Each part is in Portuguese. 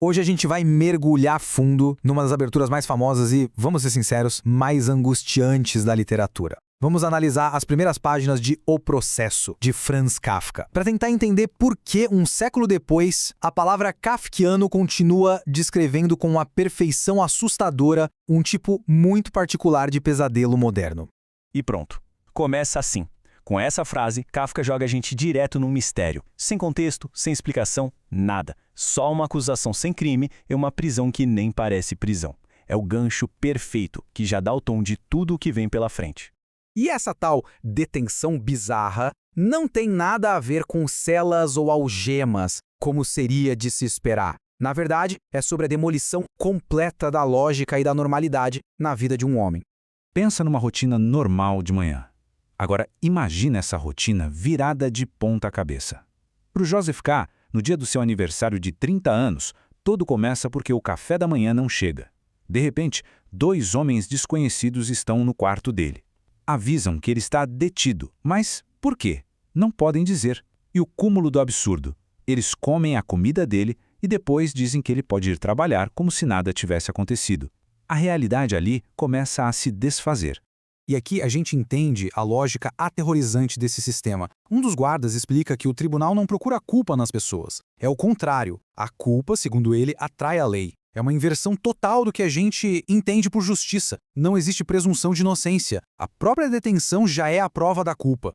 Hoje a gente vai mergulhar fundo numa das aberturas mais famosas e, vamos ser sinceros, mais angustiantes da literatura. Vamos analisar as primeiras páginas de O Processo, de Franz Kafka, para tentar entender por que, um século depois, a palavra kafkiano continua descrevendo com uma perfeição assustadora um tipo muito particular de pesadelo moderno. E pronto. Começa assim. Com essa frase, Kafka joga a gente direto num mistério. Sem contexto, sem explicação, nada. Só uma acusação sem crime e uma prisão que nem parece prisão. É o gancho perfeito, que já dá o tom de tudo o que vem pela frente. E essa tal detenção bizarra não tem nada a ver com celas ou algemas, como seria de se esperar. Na verdade, é sobre a demolição completa da lógica e da normalidade na vida de um homem. Pensa numa rotina normal de manhã. Agora, imagina essa rotina virada de ponta cabeça. Para o Joseph K., no dia do seu aniversário de 30 anos, tudo começa porque o café da manhã não chega. De repente, 2 homens desconhecidos estão no quarto dele. Avisam que ele está detido, mas por quê? Não podem dizer. E o cúmulo do absurdo. Eles comem a comida dele e depois dizem que ele pode ir trabalhar como se nada tivesse acontecido. A realidade ali começa a se desfazer. E aqui a gente entende a lógica aterrorizante desse sistema. Um dos guardas explica que o tribunal não procura culpa nas pessoas. É o contrário. A culpa, segundo ele, atrai a lei. É uma inversão total do que a gente entende por justiça. Não existe presunção de inocência. A própria detenção já é a prova da culpa.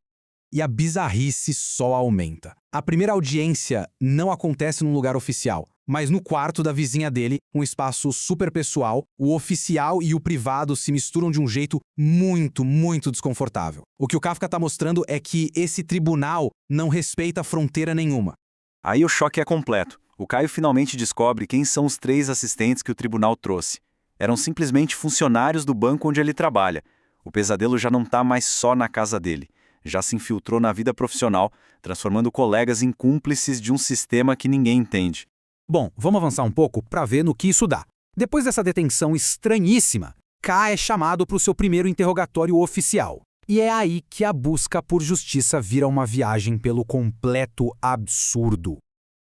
E a bizarrice só aumenta. A primeira audiência não acontece num lugar oficial, mas no quarto da vizinha dele, um espaço super pessoal. O oficial e o privado se misturam de um jeito muito desconfortável. O que o Kafka está mostrando é que esse tribunal não respeita fronteira nenhuma. Aí o choque é completo. O Caio finalmente descobre quem são os 3 assistentes que o tribunal trouxe. Eram simplesmente funcionários do banco onde ele trabalha. O pesadelo já não está mais só na casa dele. Já se infiltrou na vida profissional, transformando colegas em cúmplices de um sistema que ninguém entende. Bom, vamos avançar um pouco para ver no que isso dá. Depois dessa detenção estranhíssima, K é chamado para o seu primeiro interrogatório oficial. E é aí que a busca por justiça vira uma viagem pelo completo absurdo.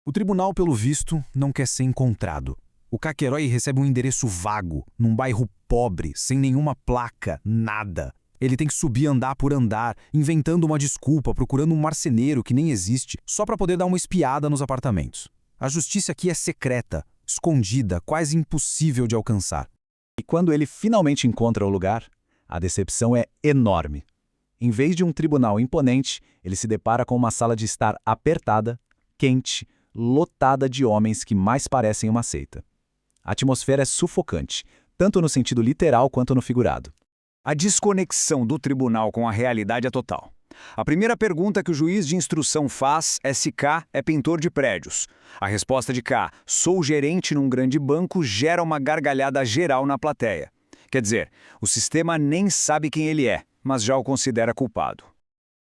O tribunal, pelo visto, não quer ser encontrado. O Kakeroy recebe um endereço vago, num bairro pobre, sem nenhuma placa, nada. Ele tem que subir andar por andar, inventando uma desculpa, procurando um marceneiro que nem existe, só para poder dar uma espiada nos apartamentos. A justiça aqui é secreta, escondida, quase impossível de alcançar. E quando ele finalmente encontra o lugar, a decepção é enorme. Em vez de um tribunal imponente, ele se depara com uma sala de estar apertada, quente, lotada de homens que mais parecem uma seita. A atmosfera é sufocante, tanto no sentido literal quanto no figurado. A desconexão do tribunal com a realidade é total. A primeira pergunta que o juiz de instrução faz é se K é pintor de prédios. A resposta de K, sou gerente num grande banco, gera uma gargalhada geral na plateia. Quer dizer, o sistema nem sabe quem ele é, mas já o considera culpado.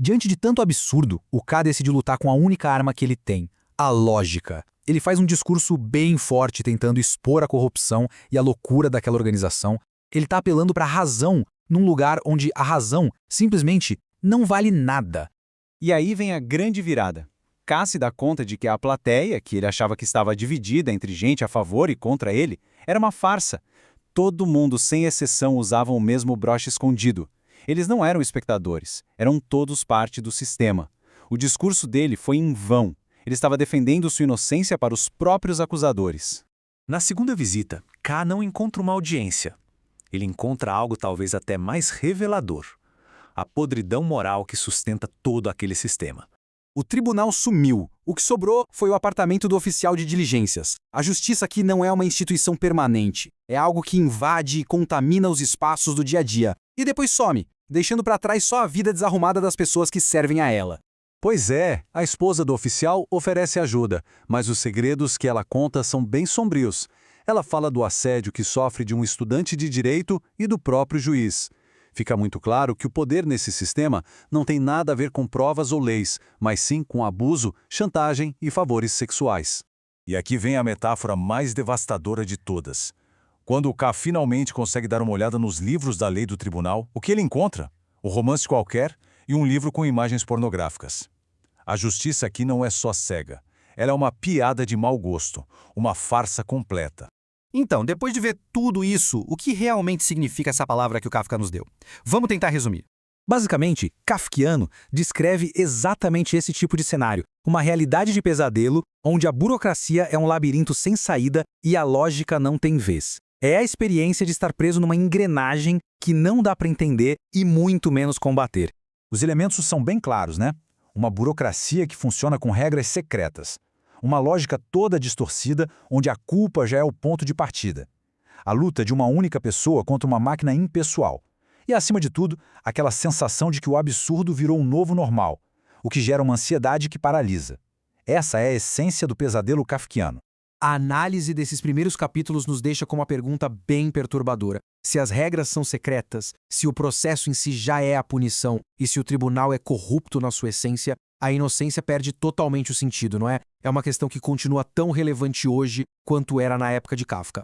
Diante de tanto absurdo, o K decide lutar com a única arma que ele tem, a lógica. Ele faz um discurso bem forte tentando expor a corrupção e a loucura daquela organização. Ele está apelando para a razão, num lugar onde a razão simplesmente não vale nada. E aí vem a grande virada. K se dá conta de que a plateia, que ele achava que estava dividida entre gente a favor e contra ele, era uma farsa. Todo mundo, sem exceção, usavam o mesmo broche escondido. Eles não eram espectadores, eram todos parte do sistema. O discurso dele foi em vão. Ele estava defendendo sua inocência para os próprios acusadores. Na segunda visita, K não encontra uma audiência. Ele encontra algo talvez até mais revelador: a podridão moral que sustenta todo aquele sistema. O tribunal sumiu. O que sobrou foi o apartamento do oficial de diligências. A justiça aqui não é uma instituição permanente. É algo que invade e contamina os espaços do dia a dia. E depois some, deixando para trás só a vida desarrumada das pessoas que servem a ela. Pois é, a esposa do oficial oferece ajuda, mas os segredos que ela conta são bem sombrios. Ela fala do assédio que sofre de um estudante de direito e do próprio juiz. Fica muito claro que o poder nesse sistema não tem nada a ver com provas ou leis, mas sim com abuso, chantagem e favores sexuais. E aqui vem a metáfora mais devastadora de todas. Quando o K finalmente consegue dar uma olhada nos livros da lei do tribunal, o que ele encontra? Um romance qualquer e um livro com imagens pornográficas. A justiça aqui não é só cega. Ela é uma piada de mau gosto, uma farsa completa. Então, depois de ver tudo isso, o que realmente significa essa palavra que o Kafka nos deu? Vamos tentar resumir. Basicamente, kafkiano descreve exatamente esse tipo de cenário, uma realidade de pesadelo onde a burocracia é um labirinto sem saída e a lógica não tem vez. É a experiência de estar preso numa engrenagem que não dá para entender e muito menos combater. Os elementos são bem claros, né? Uma burocracia que funciona com regras secretas. Uma lógica toda distorcida, onde a culpa já é o ponto de partida. A luta de uma única pessoa contra uma máquina impessoal. E, acima de tudo, aquela sensação de que o absurdo virou um novo normal, o que gera uma ansiedade que paralisa. Essa é a essência do pesadelo kafkiano. A análise desses primeiros capítulos nos deixa com uma pergunta bem perturbadora. Se as regras são secretas, se o processo em si já é a punição e se o tribunal é corrupto na sua essência, a inocência perde totalmente o sentido, não é? É uma questão que continua tão relevante hoje quanto era na época de Kafka.